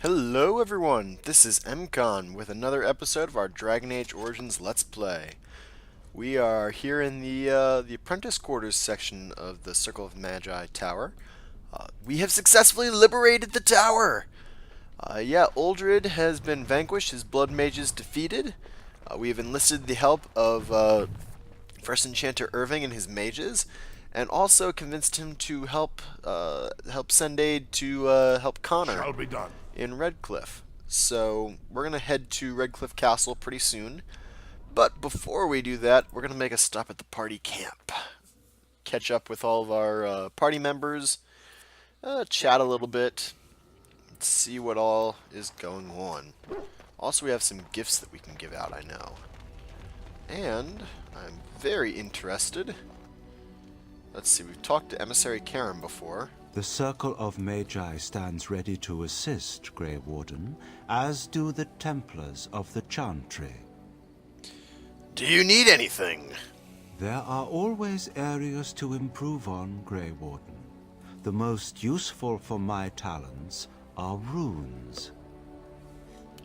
Hello everyone, this is MCon with another episode of our Dragon Age Origins Let's Play. We are here in the apprentice quarters section of the Circle of Magi Tower. We have successfully liberated the tower! Uldred has been vanquished, his blood mages defeated. We have enlisted the help of First Enchanter Irving and his mages, and also convinced him to help send aid to help Connor Shall be done. in Redcliffe. So we're gonna head to Redcliffe Castle pretty soon. But before we do that, we're gonna make a stop at the party camp, catch up with all of our party members, chat a little bit, see what all is going on. Also, we have some gifts that we can give out, I know. And I'm very interested. Let's see, we've talked to Emissary Karen before. The Circle of Magi stands ready to assist, Grey Warden, as do the Templars of the Chantry. Do you need anything? There are always areas to improve on, Grey Warden. The most useful for my talents are runes.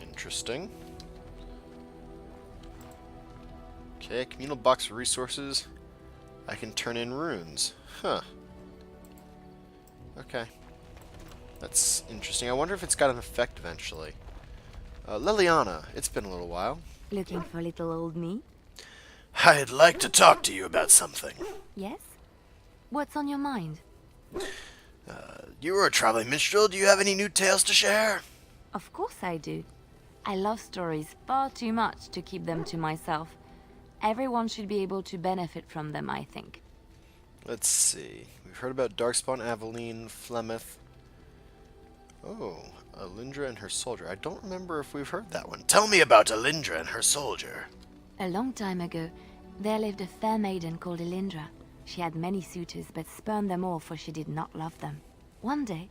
Interesting. Okay, communal box of resources. I can turn in runes. Huh. Okay. That's interesting. I wonder if it's got an effect eventually. Leliana, it's been a little while. Looking for little old me? I'd like to talk to you about something. Yes? What's on your mind? You were a traveling minstrel. Do you have any new tales to share? Of course I do. I love stories far too much to keep them to myself. Everyone should be able to benefit from them, I think. Let's see. We've heard about Darkspawn, Aveline, Flemeth. Oh, Alindra and her soldier. I don't remember if we've heard that one. Tell me about Alindra and her soldier. A long time ago, there lived a fair maiden called Elindra. She had many suitors, but spurned them all, for she did not love them. One day,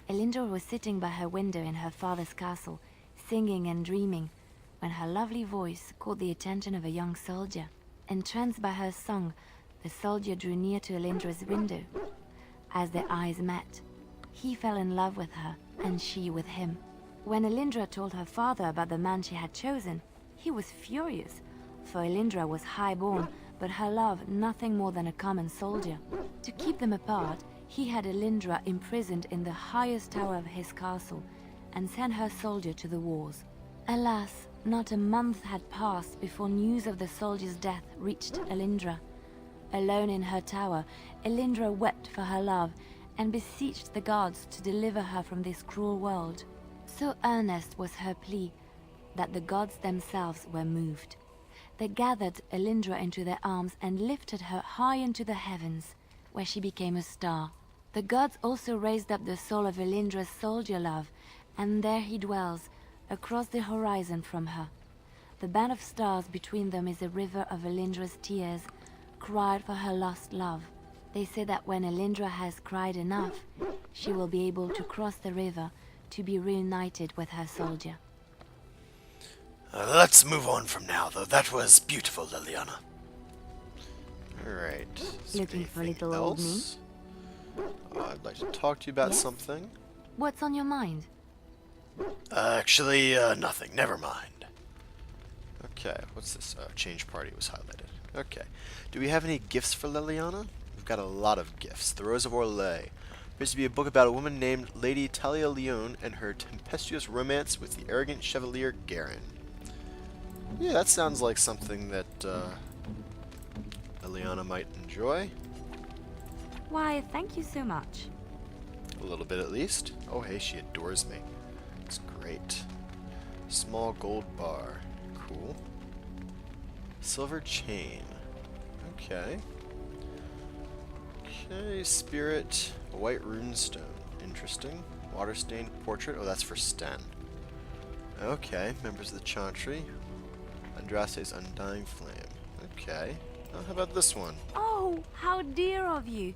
Elindra was sitting by her window in her father's castle, singing and dreaming, when her lovely voice caught the attention of a young soldier. Entranced by her song, the soldier drew near to Elindra's window. As their eyes met, he fell in love with her, and she with him. When Elindra told her father about the man she had chosen, he was furious, for Elindra was high-born, but her love nothing more than a common soldier. To keep them apart, he had Elindra imprisoned in the highest tower of his castle, and sent her soldier to the wars. Alas, not a month had passed before news of the soldier's death reached Elindra. Alone in her tower, Elindra wept for her love, and beseeched the gods to deliver her from this cruel world. So earnest was her plea that the gods themselves were moved. They gathered Elindra into their arms and lifted her high into the heavens, where she became a star. The gods also raised up the soul of Elindra's soldier love, and there he dwells, across the horizon from her. The band of stars between them is a river of Elindra's tears, cried for her lost love. They say that when Elindra has cried enough, she will be able to cross the river to be reunited with her soldier. Let's move on from now, though. That was beautiful, Leliana. Alright. Looking for little old me? I'd like to talk to you about Yes? something. What's on your mind? Actually, nothing. Never mind. Okay, what's this? Change party was highlighted. Okay. Do we have any gifts for Leliana? We've got a lot of gifts. The Rose of Orlais. Appears to be a book about a woman named Lady Talia Leone and her tempestuous romance with the arrogant Chevalier Garin. Yeah, that sounds like something that Leliana might enjoy. Why, thank you so much. A little bit at least. Oh, hey, she adores me. It's great. Small gold bar. Cool. Silver chain. Okay. Okay, spirit. A white runestone. Interesting. Water stained portrait. Oh, that's for Sten. Okay, members of the Chantry. Andraste's undying flame. Okay. Oh, how about this one? Oh, how dear of you.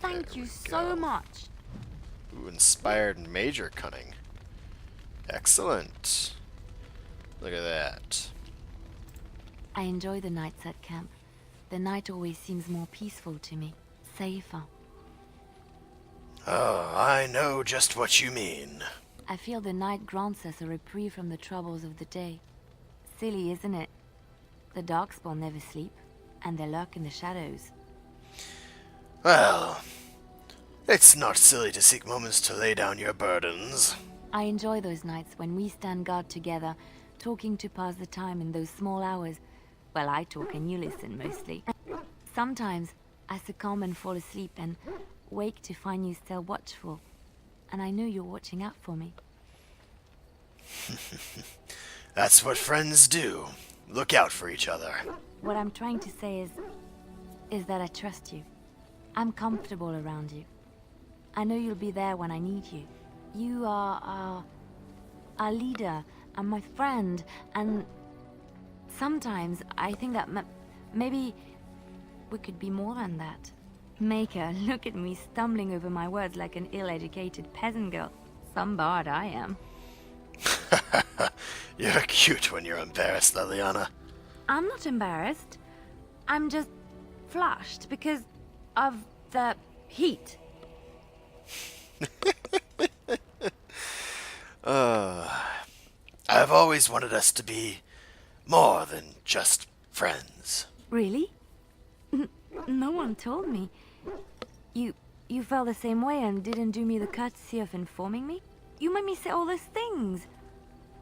Thank There you we so go. much. Ooh, inspired major cunning. Excellent. Look at that. I enjoy the nights at camp. The night always seems more peaceful to me, safer. Oh, I know just what you mean. I feel the night grants us a reprieve from the troubles of the day. Silly, isn't it? The darkspawn never sleep, and they lurk in the shadows. Well, it's not silly to seek moments to lay down your burdens. I enjoy those nights when we stand guard together, talking to pass the time in those small hours. Well, I talk and you listen mostly. Sometimes I succumb and fall asleep and wake to find you still watchful. And I know you're watching out for me. That's what friends do. Look out for each other. What I'm trying to say is that I trust you. I'm comfortable around you. I know you'll be there when I need you. You are our leader and my friend, and sometimes I think that maybe we could be more than that. Maker, look at me stumbling over my words like an ill-educated peasant girl. Some bard I am. You're cute when you're embarrassed, Leliana. I'm not embarrassed. I'm just flushed because of the heat. I've always wanted us to be more than just friends. Really? No one told me. You felt the same way and didn't do me the courtesy of informing me? You made me say all those things.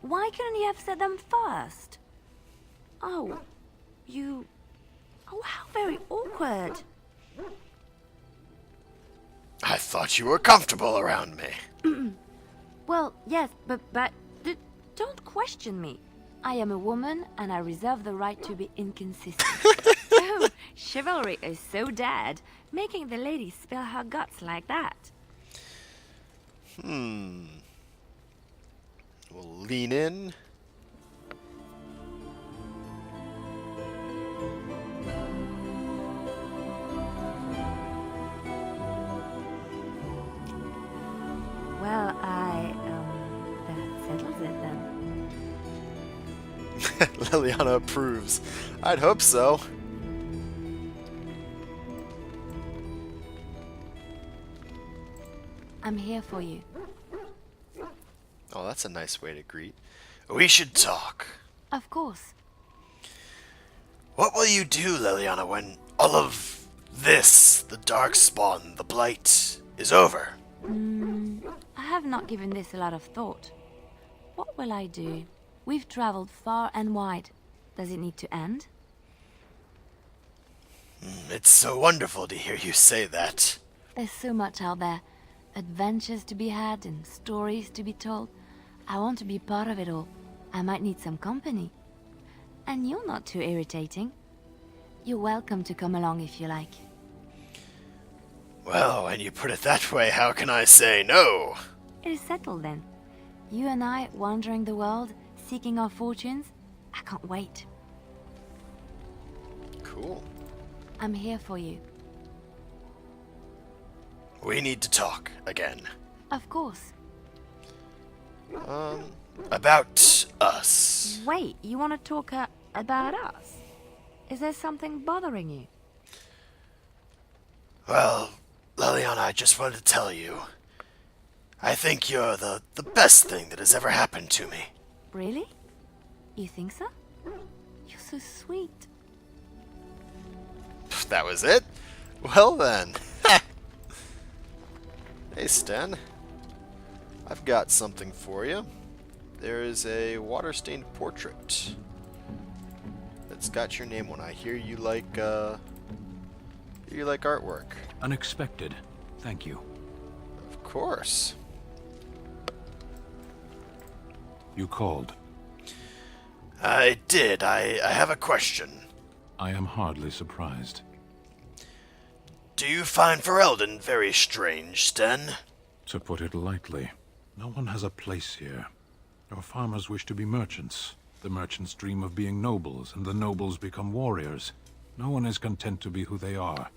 Why couldn't you have said them first? Oh, how very awkward. I thought you were comfortable around me. Well, yes, but don't question me. I am a woman and I reserve the right to be inconsistent. Oh, chivalry is so dead, making the lady spill her guts like that. We'll lean in. Well, that settles it then. Leliana approves. I'd hope so. I'm here for you. Oh, that's a nice way to greet. We should talk. Of course. What will you do, Leliana, when all of this, the darkspawn, the blight, is over? I have not given this a lot of thought. What will I do? We've traveled far and wide. Does it need to end? It's so wonderful to hear you say that. There's so much out there. Adventures to be had and stories to be told. I want to be part of it all. I might need some company. And you're not too irritating. You're welcome to come along if you like. Well, when you put it that way, how can I say no? It is settled then. You and I wandering the world, seeking our fortunes. I can't wait. Cool. I'm here for you. We need to talk again. Of course. About us. Wait, you want to talk about us? Is there something bothering you? Well, Leliana, I just wanted to tell you. I think you're the best thing that has ever happened to me. Really? You think so? You're so sweet. That was it? Well then. Hey, Sten. I've got something for you. There is a water-stained portrait that's got your name on it. I hear you like artwork. Unexpected. Thank you. Of course. You called. I did. I have a question. I am hardly surprised. Do you find Ferelden very strange, Sten? To put it lightly, no one has a place here. Your farmers wish to be merchants. The merchants dream of being nobles, and the nobles become warriors. No one is content to be who they are.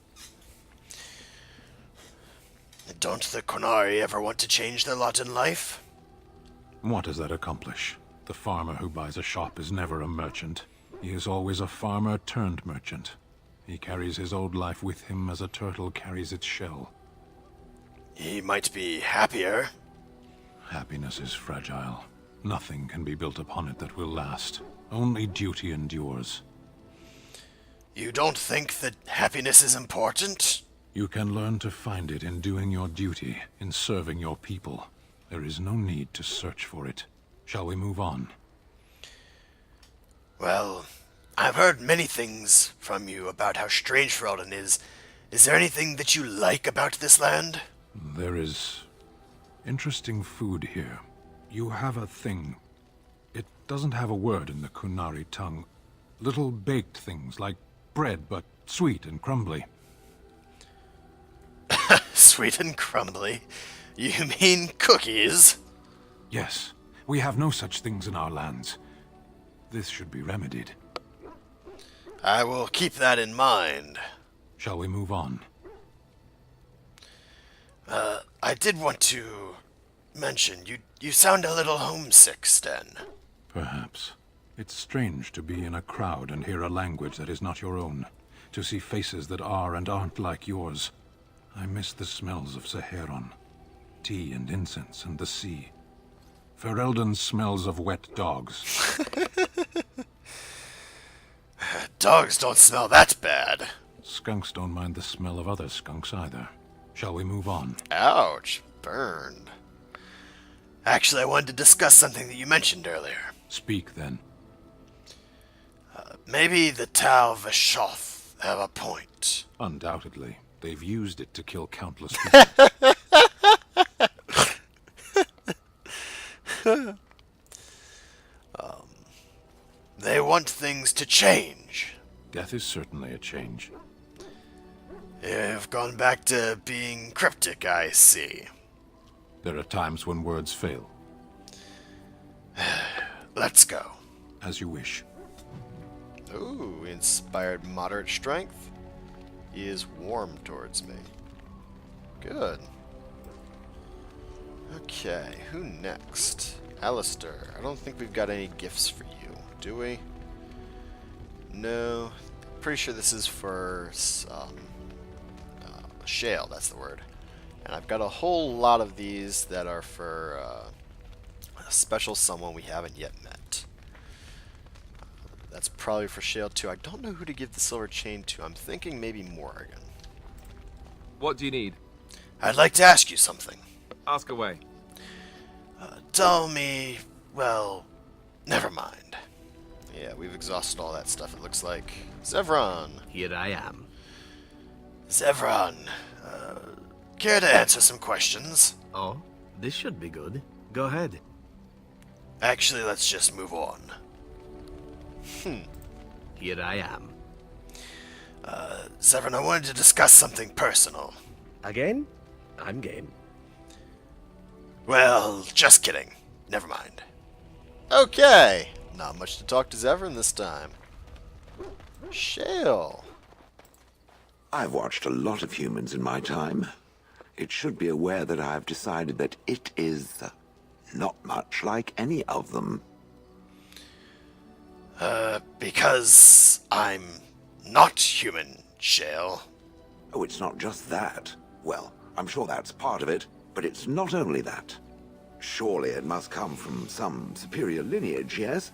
Don't the Qunari ever want to change their lot in life? What does that accomplish? The farmer who buys a shop is never a merchant. He is always a farmer turned merchant. He carries his old life with him as a turtle carries its shell. He might be happier. Happiness is fragile. Nothing can be built upon it that will last. Only duty endures. You don't think that happiness is important? You can learn to find it in doing your duty, in serving your people. There is no need to search for it. Shall we move on? Well, I've heard many things from you about how strange Ferelden is. Is there anything that you like about this land? There is interesting food here. You have a thing. It doesn't have a word in the Kunari tongue. Little baked things like bread, but sweet and crumbly. Sweet and crumbly? You mean cookies? Yes, we have no such things in our lands. This should be remedied. I will keep that in mind. Shall we move on? I did want to mention, you sound a little homesick, Sten. Perhaps. It's strange to be in a crowd and hear a language that is not your own. To see faces that are and aren't like yours. I miss the smells of Saheron. Tea and incense and the sea. Ferelden smells of wet dogs. Dogs don't smell that bad. Skunks don't mind the smell of other skunks either. Shall we move on? Ouch, burned. Actually, I wanted to discuss something that you mentioned earlier. Speak then. Maybe the Tau Vashoth have a point. Undoubtedly. They've used it to kill countless people. They want things to change. Death is certainly a change. You've gone back to being cryptic, I see. There are times when words fail. Let's go. As you wish. Ooh, inspired moderate strength. He is warm towards me. Good. Okay, who next? Alistair. I don't think we've got any gifts for you, do we? No. Pretty sure this is for shale, that's the word. And I've got a whole lot of these that are for a special someone we haven't yet met. That's probably for shale too. I don't know who to give the silver chain to. I'm thinking maybe Morrigan. What do you need? I'd like to ask you something. Ask away. Tell me, well, never mind. Yeah, we've exhausted all that stuff, it looks like. Zevron. Here I am. Zevron, care to answer some questions? Oh, this should be good. Go ahead. Actually, let's just move on. Here I am. Zevron, I wanted to discuss something personal. Again? I'm game. Well, just kidding. Never mind. Okay. Not much to talk to Zevron this time. Shale. I've watched a lot of humans in my time. It should be aware that I've decided that it is not much like any of them. Because I'm not human, Shale. Oh, it's not just that. Well, I'm sure that's part of it, but it's not only that. Surely it must come from some superior lineage, yes?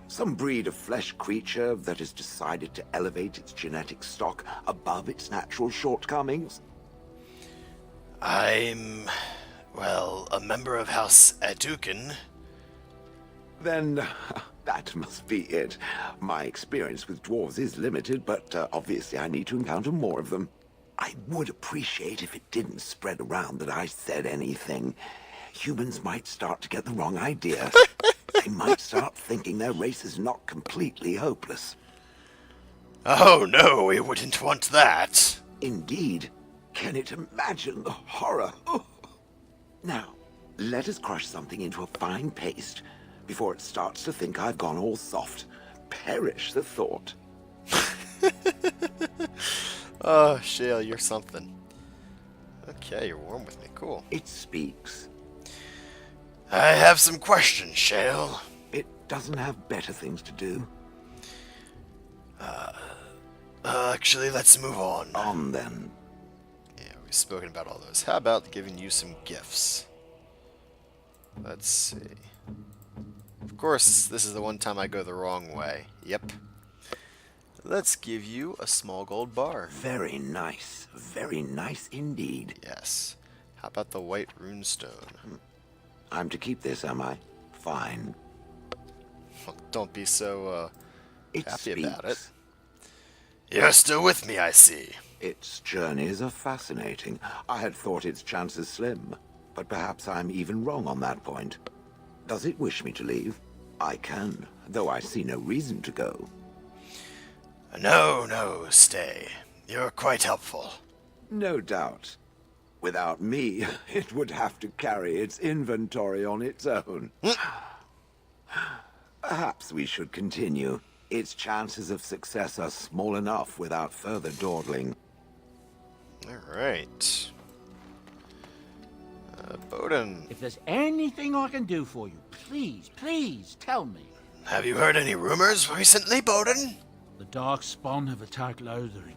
Some breed of flesh creature that has decided to elevate its genetic stock above its natural shortcomings? I'm, well, a member of House Adukin. Then that must be it. My experience with dwarves is limited, but obviously I need to encounter more of them. I would appreciate if it didn't spread around that I said anything. Humans might start to get the wrong idea. They might start thinking their race is not completely hopeless. Oh no, we wouldn't want that. Indeed. Can it imagine the horror? Oh. Now, let us crush something into a fine paste before it starts to think I've gone all soft. Perish the thought. Oh, Shale, you're something. Okay, you're warm with me. Cool. It speaks. I have some questions, Shale. It doesn't have better things to do. Actually, let's move on. On then. Yeah, we've spoken about all those. How about giving you some gifts? Let's see. Of course, this is the one time I go the wrong way. Yep. Let's give you a small gold bar. Very nice. Very nice indeed. Yes. How about the white runestone? I'm to keep this, am I? Fine. Well, don't be so It happy about it. speaks. You're still with me, I see. Its journeys are fascinating. I had thought its chances slim, but perhaps I'm even wrong on that point. Does it wish me to leave? I can, though I see no reason to go. No, no, stay. You're quite helpful. No doubt. Without me, it would have to carry its inventory on its own. Perhaps we should continue. Its chances of success are small enough without further dawdling. Alright. Bowden, If there's anything I can do for you, please, please tell me. have you heard any rumors recently, Bowden? The Darkspawn have attacked Lothering.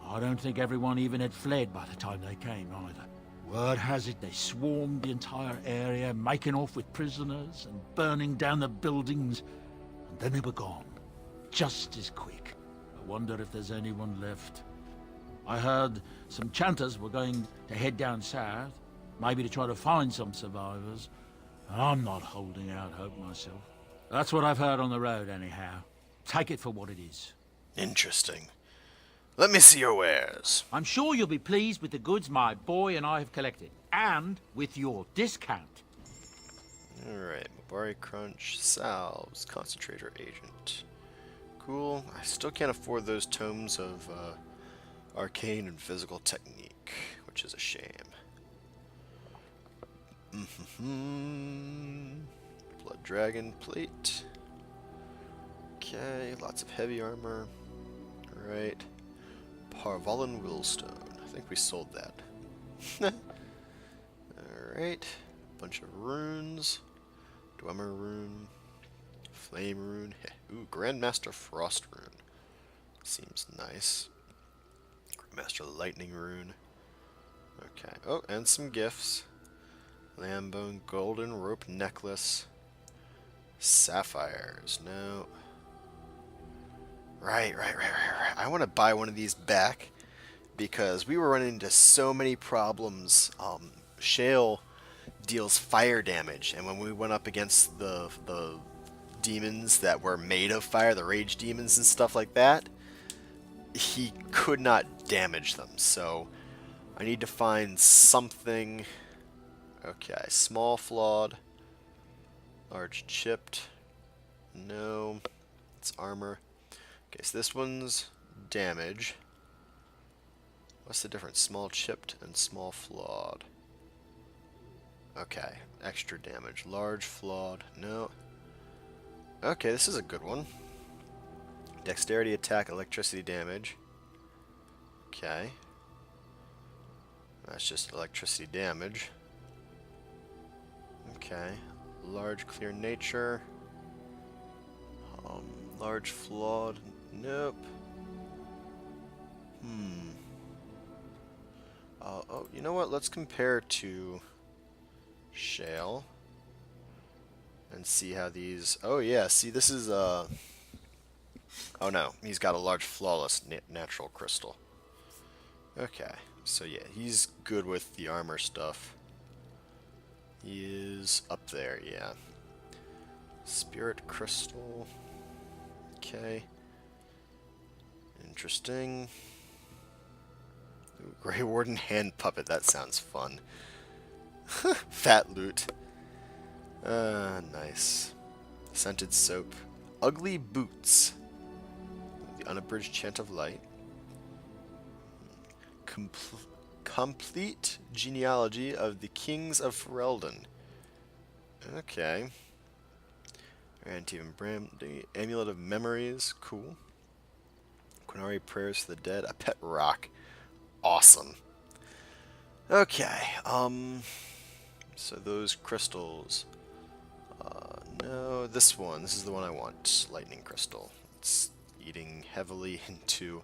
I don't think everyone even had fled by the time they came either. Word has it they swarmed the entire area, making off with prisoners and burning down the buildings, and then they were gone. Just as quick. I wonder if there's anyone left. I heard some chanters were going to head down south, maybe to try to find some survivors. I'm not holding out hope myself. That's what I've heard on the road anyhow. Take it for what it is. Interesting. Let me see your wares. I'm sure you'll be pleased with the goods my boy and I have collected, and with your discount. Alright, Mabari Crunch, Salves, Concentrator Agent. Cool. I still can't afford those tomes of Arcane and Physical Technique, which is a shame. Blood Dragon Plate. Okay, lots of heavy armor. Alright. Parvalan Willstone. I think we sold that. Alright. Bunch of runes. Dwemer Rune. Flame Rune. Ooh, Grandmaster Frost Rune. Seems nice. Grandmaster Lightning Rune. Okay. Oh, and some gifts. Lambone Golden Rope Necklace. Sapphires. No. Right. I want to buy one of these back because we were running into so many problems. Shale deals fire damage, and when we went up against the demons that were made of fire, the rage demons and stuff like that, he could not damage them. So I need to find something. Okay, small flawed, large chipped. No, it's armor. Okay, so this one's damage. What's the difference? Small chipped and small flawed. Okay, extra damage. Large flawed. No. Okay, this is a good one. Dexterity attack, electricity damage. Okay. That's just electricity damage. Okay. Large clear nature. Large flawed. Nope. Oh, you know what? Let's compare to Shale and see how these. Oh yeah, see this is Oh no, he's got a large flawless natural crystal. Okay, so yeah, he's good with the armor stuff. He is up there, yeah. Spirit crystal. Okay. Interesting. Ooh, Grey Warden hand puppet, that sounds fun. Fat loot. Nice. Scented soap. Ugly boots. The unabridged chant of light. Complete genealogy of the kings of Ferelden. Okay. Antivan Brandy. Amulet of memories. Cool. Quinari prayers for the dead. A pet rock. Awesome. Okay. So those crystals. No, this one. This is the one I want. Lightning crystal. It's eating heavily into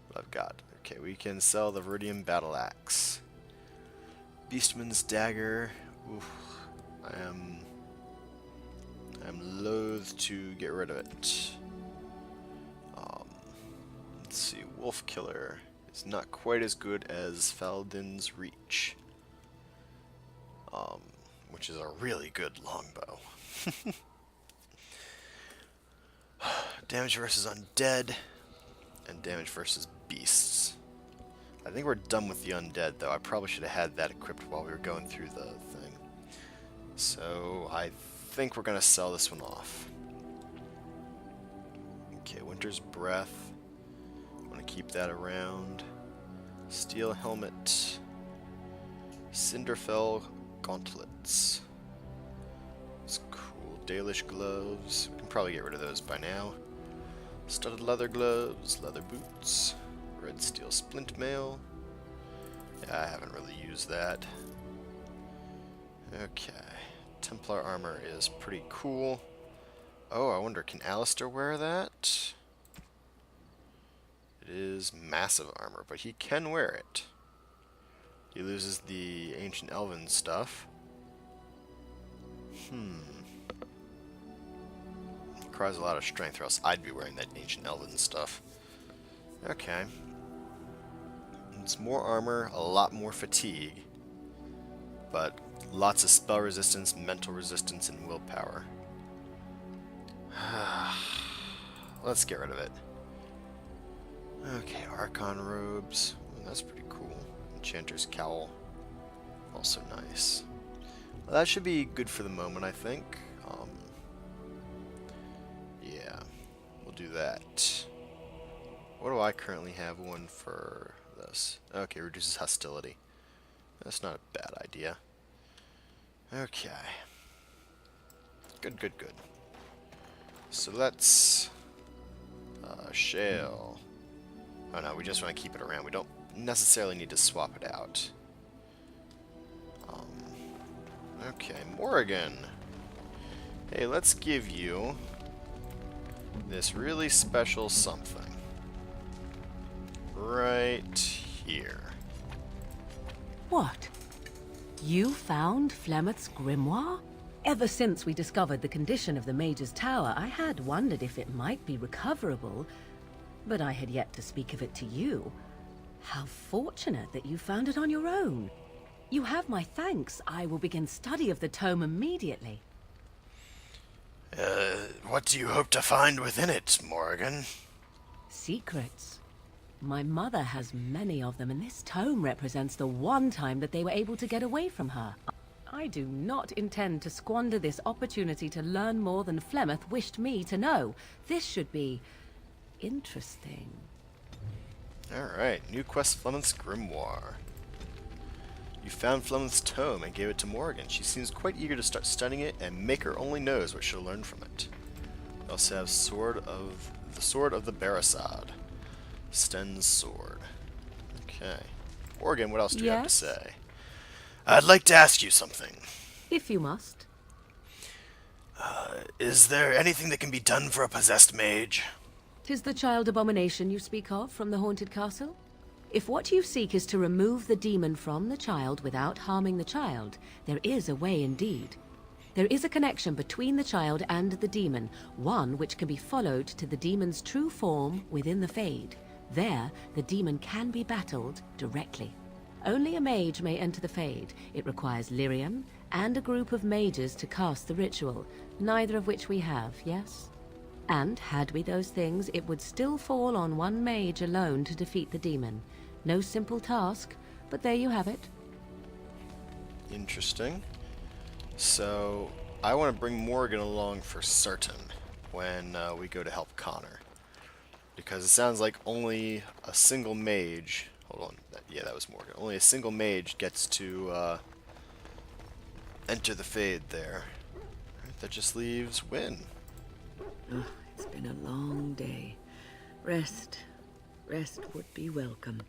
what I've got. Okay, we can sell the Viridian battle axe. Beastman's dagger. Oof. I am smooth to get rid of it. Let's see, Wolf Killer is not quite as good as Faladin's Reach, which is a really good longbow. Damage versus undead, and damage versus beasts. I think we're done with the undead, though. I probably should have had that equipped while we were going through the thing. So I think we're going to sell this one off. Okay, Winter's Breath. I want to keep that around. Steel Helmet. Cinderfell Gauntlets. It's cool. Dalish Gloves. We can probably get rid of those by now. Studded Leather Gloves. Leather Boots. Red Steel Splint Mail. Yeah, I haven't really used that. Okay. Templar Armor is pretty cool. Oh, I wonder, can Alistair wear that? It is massive armor, but he can wear it. He loses the Ancient Elven stuff. Requires a lot of strength, or else I'd be wearing that Ancient Elven stuff. Okay. It's more armor, a lot more fatigue, but lots of spell resistance, mental resistance, and willpower. Let's get rid of it. Okay, Archon Robes. That's pretty cool. Enchanter's Cowl. Also nice. Well, that should be good for the moment, I think. Yeah, we'll do that. What do I currently have one for this? Okay, reduces hostility. That's not a bad idea. Okay. Good, good, good. So let's... shale. Oh no, we just want to keep it around. We don't necessarily need to swap it out. Okay, Morrigan. Hey, let's give you this really special something. Right here. What? You found Flemeth's grimoire? Ever since we discovered the condition of the Mage's Tower, I had wondered if it might be recoverable, but I had yet to speak of it to you. How fortunate that you found it on your own. You have my thanks. I will begin study of the tome immediately. What do you hope to find within it, Morrigan? Secrets. My mother has many of them, and this tome represents the one time that they were able to get away from her. I do not intend to squander this opportunity to learn more than Flemeth wished me to know. This should be interesting. Alright, new quest, Flemeth's Grimoire. You found Flemeth's tome and gave it to Morrigan. She seems quite eager to start studying it, and Maker only knows what she'll learn from it. We also have the Sword of the Barasad. Sten's Sword. Okay. Morrigan, what else do you have to say? I'd like to ask you something. If you must. Is there anything that can be done for a possessed mage? 'Tis the child abomination you speak of from the haunted castle? If what you seek is to remove the demon from the child without harming the child, there is a way indeed. There is a connection between the child and the demon, one which can be followed to the demon's true form within the Fade. There, the demon can be battled directly. Only a mage may enter the Fade. It requires lyrium and a group of mages to cast the ritual, neither of which we have, yes? And had we those things, it would still fall on one mage alone to defeat the demon. No simple task, but there you have it. Interesting. So, I want to bring Morrigan along for certain when we go to help Connor. Because it sounds like only a single mage... Hold on. Yeah, that was Morrigan. Only a single mage gets to enter the Fade there. Right, that just leaves Wynn. Oh, it's been a long day. Rest would be welcome.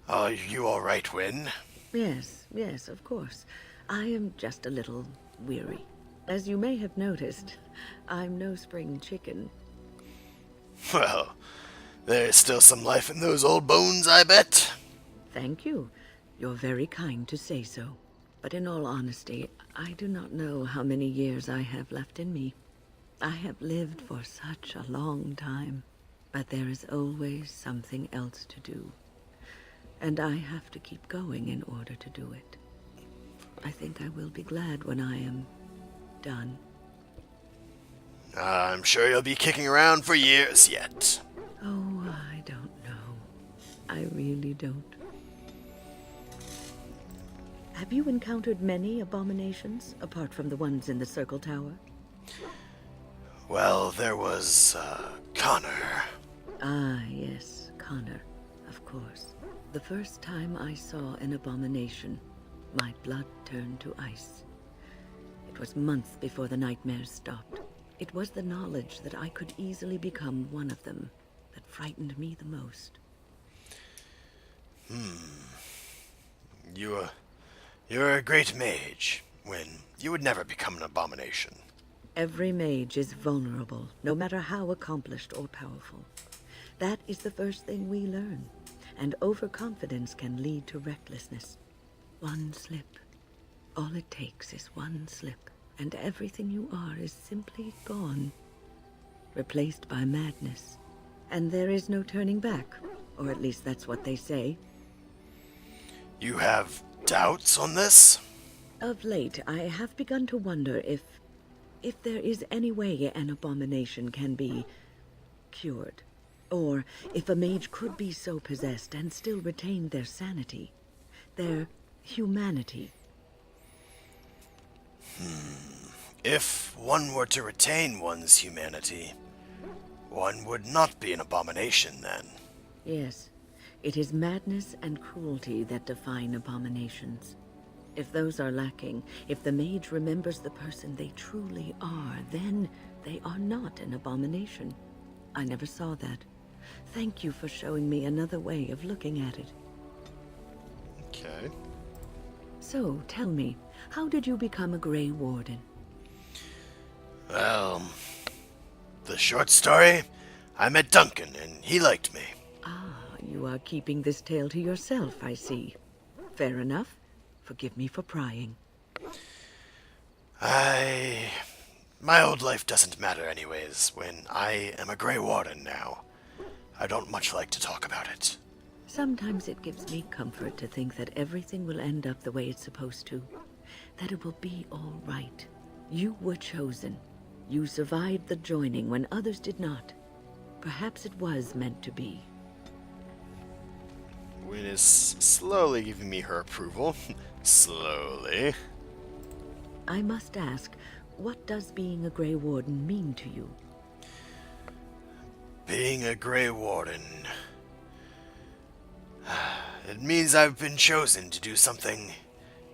Are you alright, Wynn? Yes, of course. I am just a little weary. As you may have noticed, I'm no spring chicken. Well, there's still some life in those old bones, I bet. Thank you. You're very kind to say so. But in all honesty, I do not know how many years I have left in me. I have lived for such a long time, but there is always something else to do. And I have to keep going in order to do it. I think I will be glad when I am done. I'm sure you'll be kicking around for years yet. Oh, I don't know. I really don't. Have you encountered many abominations, apart from the ones in the Circle Tower? Well, there was, Connor. Ah, yes, Connor, of course. The first time I saw an abomination, my blood turned to ice. It was months before the nightmares stopped. It was the knowledge that I could easily become one of them that frightened me the most. You're a great mage, when you would never become an abomination. Every mage is vulnerable, no matter how accomplished or powerful. That is the first thing we learn, and overconfidence can lead to recklessness. One slip. All it takes is one slip, and everything you are is simply gone. Replaced by madness. And there is no turning back, or at least that's what they say. You have doubts on this? Of late, I have begun to wonder if there is any way an abomination can be cured. Or if a mage could be so possessed and still retain their sanity, their humanity. If one were to retain one's humanity, one would not be an abomination then. Yes, it is madness and cruelty that define abominations. If those are lacking, if the mage remembers the person they truly are, then they are not an abomination. I never saw that. Thank you for showing me another way of looking at it. Okay. So, tell me, how did you become a Grey Warden? Well, the short story, I met Duncan and he liked me. Ah, you are keeping this tale to yourself, I see. Fair enough. Forgive me for prying. My old life doesn't matter anyways, when I am a Grey Warden now. I don't much like to talk about it. Sometimes it gives me comfort to think that everything will end up the way it's supposed to. That it will be all right. You were chosen. You survived the joining when others did not. Perhaps it was meant to be. Wynn is slowly giving me her approval. Slowly. I must ask, what does being a Grey Warden mean to you? Being a Grey Warden... It means I've been chosen to do something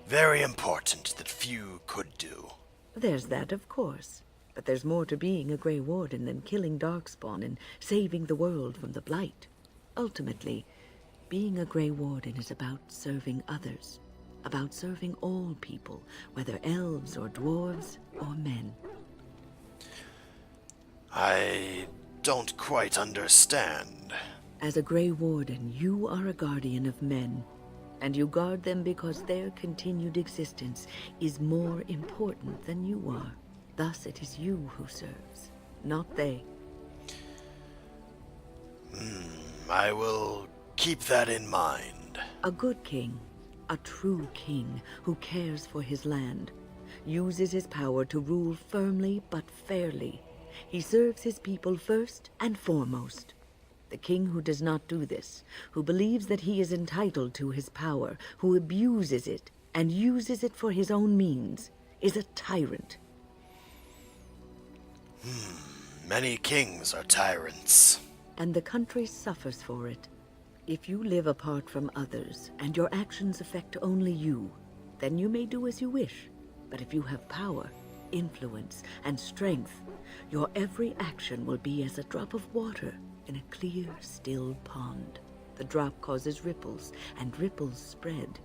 very important that few could do. There's that, of course. But there's more to being a Grey Warden than killing Darkspawn and saving the world from the Blight. Ultimately, being a Grey Warden is about serving others. About serving all people, whether elves or dwarves or men. I don't quite understand. As a Grey Warden, you are a guardian of men, and you guard them because their continued existence is more important than you are. Thus it is you who serves, not they. I will keep that in mind. A good king, a true king who cares for his land, uses his power to rule firmly but fairly. He serves his people first and foremost. The king who does not do this, who believes that he is entitled to his power, who abuses it and uses it for his own means, is a tyrant. Many kings are tyrants. And the country suffers for it. If you live apart from others, and your actions affect only you, then you may do as you wish. But if you have power, influence, and strength, your every action will be as a drop of water in a clear, still pond. The drop causes ripples, and ripples spread.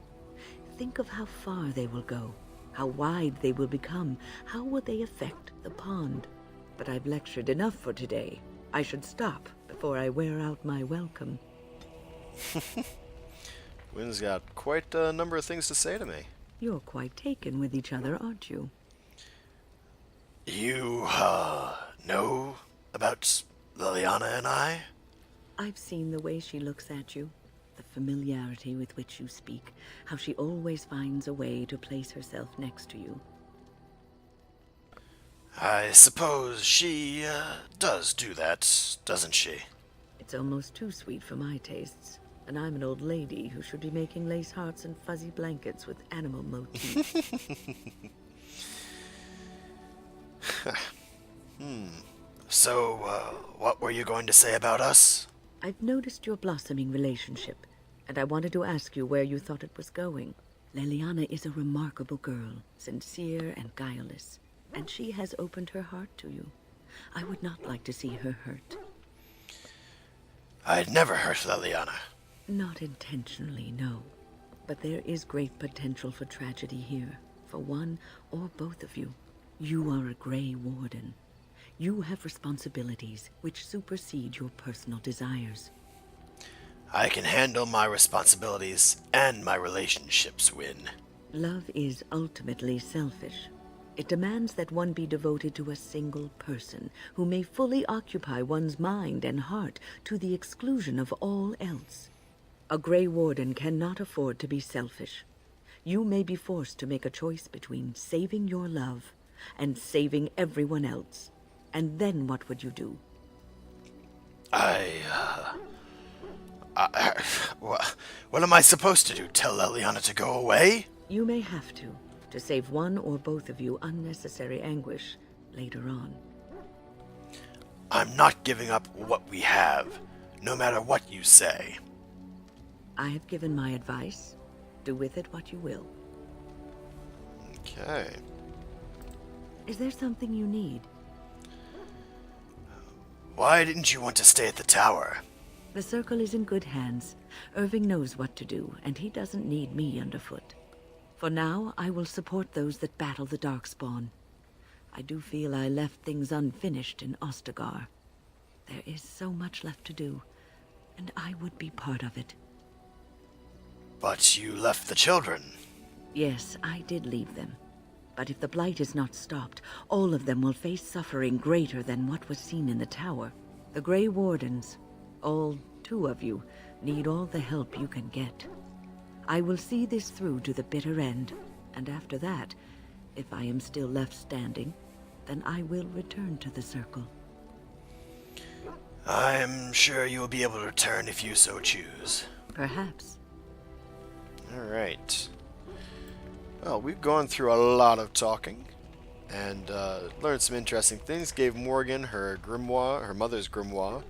Think of how far they will go, how wide they will become, how will they affect the pond. But I've lectured enough for today. I should stop before I wear out my welcome. Wynn's got quite a number of things to say to me. You're quite taken with each other, aren't you? You, know about Leliana and I? I've seen the way she looks at you, the familiarity with which you speak, how she always finds a way to place herself next to you. I suppose she does do that, doesn't she? It's almost too sweet for my tastes, and I'm an old lady who should be making lace hearts and fuzzy blankets with animal motifs. So, what were you going to say about us? I've noticed your blossoming relationship, and I wanted to ask you where you thought it was going. Leliana is a remarkable girl, sincere and guileless, and she has opened her heart to you. I would not like to see her hurt. I'd never hurt Leliana. Not intentionally, no. But there is great potential for tragedy here, for one or both of you. You are a Grey Warden. You have responsibilities which supersede your personal desires. I can handle my responsibilities and my relationships, Win. Love is ultimately selfish. It demands that one be devoted to a single person who may fully occupy one's mind and heart to the exclusion of all else. A Grey Warden cannot afford to be selfish. You may be forced to make a choice between saving your love and saving everyone else. And then what would you do? What am I supposed to do? Tell Leliana to go away? You may have to save one or both of you unnecessary anguish later on. I'm not giving up what we have, no matter what you say. I have given my advice. Do with it what you will. Okay. Is there something you need? Why didn't you want to stay at the tower? The Circle is in good hands. Irving knows what to do, and he doesn't need me underfoot. For now, I will support those that battle the Darkspawn. I do feel I left things unfinished in Ostagar. There is so much left to do, and I would be part of it. But you left the children. Yes, I did leave them. But if the Blight is not stopped, all of them will face suffering greater than what was seen in the tower. The Grey Wardens, all 2 of you, need all the help you can get. I will see this through to the bitter end, and after that, if I am still left standing, then I will return to the Circle. I'm sure you'll be able to return if you so choose. Perhaps. Alright. Well, we've gone through a lot of talking and learned some interesting things. Gave Morgan her grimoire, her mother's grimoire.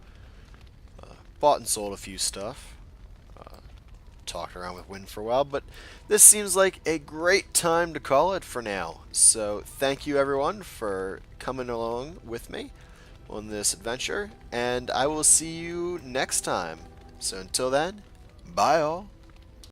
Bought and sold a few stuff. Talked around with Wynn for a while, but this seems like a great time to call it for now. So thank you everyone for coming along with me on this adventure, and I will see you next time. So until then, bye all.